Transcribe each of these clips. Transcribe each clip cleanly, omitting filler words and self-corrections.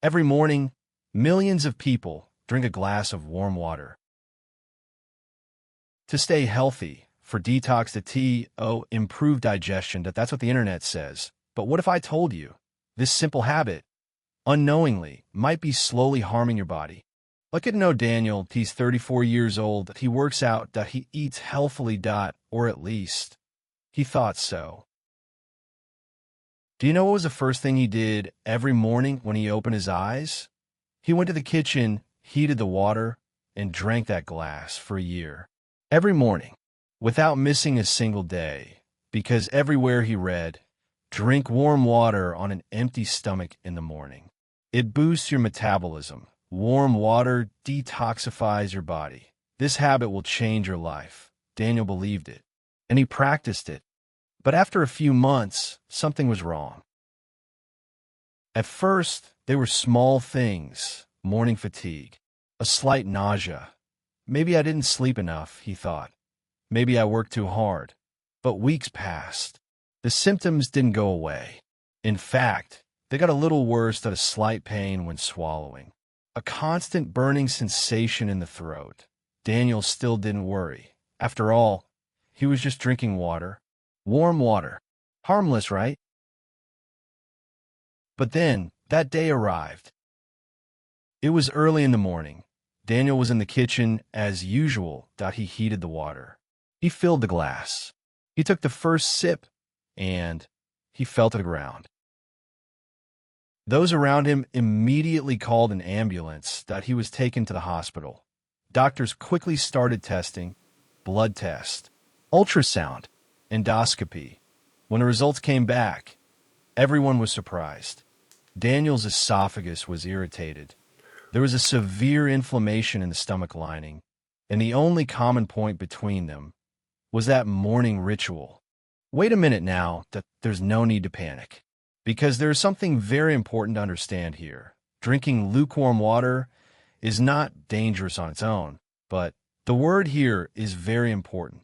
Every morning, millions of people drink a glass of warm water. To stay healthy, for detox to improve digestion, that's what the internet says. But what if I told you this simple habit, unknowingly, might be slowly harming your body? Look at Daniel. He's 34 years old. He works out. He eats healthily. Or at least, he thought so. Do you know what was the first thing he did every morning when he opened his eyes? He went to the kitchen, heated the water, and drank that glass for a year. Every morning, without missing a single day, because everywhere he read, drink warm water on an empty stomach in the morning. It boosts your metabolism. Warm water detoxifies your body. This habit will change your life. Daniel believed it, and he practiced it. But after a few months, something was wrong. At first, they were small things: morning fatigue, a slight nausea. Maybe I didn't sleep enough, he thought. Maybe I worked too hard. But weeks passed. The symptoms didn't go away. In fact, they got a little worse: a slight pain when swallowing, a constant burning sensation in the throat. Daniel still didn't worry. After all, he was just drinking water. Warm water. Harmless, right? But then, that day arrived. It was early in the morning. Daniel was in the kitchen as usual. He heated the water. He filled the glass. He took the first sip, and he fell to the ground. Those around him immediately called an ambulance. He was taken to the hospital. Doctors quickly started testing: blood test, ultrasound, endoscopy. When the results came back, everyone was surprised. Daniel's esophagus was irritated. There was a severe inflammation in the stomach lining, and the only common point between them was that morning ritual. Wait a minute now. There's no need to panic, because there is something very important to understand here. Drinking lukewarm water is not dangerous on its own, but the word here is very important: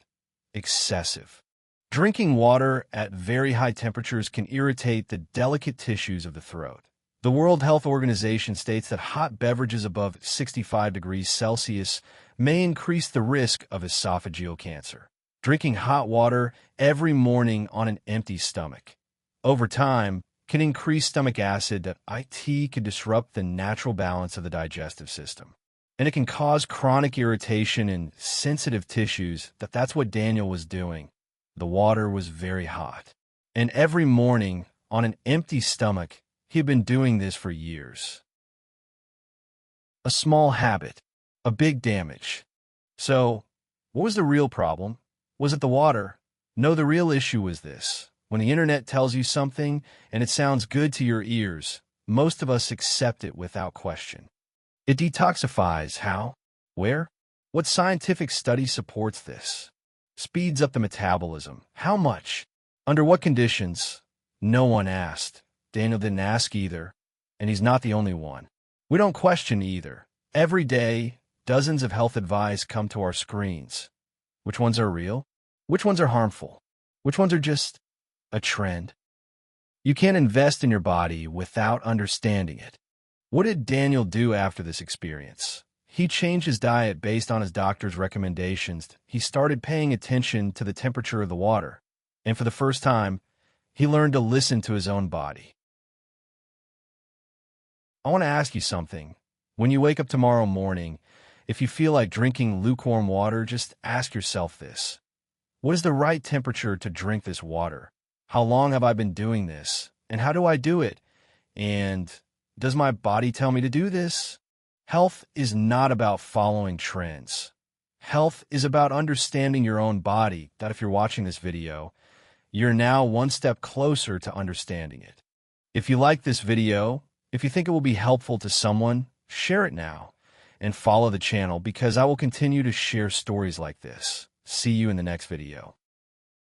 excessive. Drinking water at very high temperatures can irritate the delicate tissues of the throat. The World Health Organization states that hot beverages above 65 degrees Celsius may increase the risk of esophageal cancer. Drinking hot water every morning on an empty stomach, over time, can increase stomach acid. It can disrupt the natural balance of the digestive system, and it can cause chronic irritation in sensitive tissues. That's what Daniel was doing. The water was very hot, and every morning on an empty stomach, he had been doing this for years. A small habit, a big damage. So, what was the real problem? Was it the water? No, the real issue was this: when the internet tells you something and it sounds good to your ears, most of us accept it without question. It detoxifies. How? Where? What scientific study supports this? Speeds up the metabolism. How much? Under what conditions? No one asked. Daniel didn't ask either, and he's not the only one. We don't question either. Every day, dozens of health advice come to our screens. Which ones are real? Which ones are harmful? Which ones are just a trend? You can't invest in your body without understanding it. What did Daniel do after this experience? He changed his diet based on his doctor's recommendations. He started paying attention to the temperature of the water, and for the first time, he learned to listen to his own body. I want to ask you something. When you wake up tomorrow morning, if you feel like drinking lukewarm water, just ask yourself this: what is the right temperature to drink this water? How long have I been doing this? And how do I do it? And does my body tell me to do this? Health is not about following trends. Health is about understanding your own body. If you're watching this video, you're now one step closer to understanding it. If you like this video, if you think it will be helpful to someone, share it now and follow the channel, because I will continue to share stories like this. See you in the next video.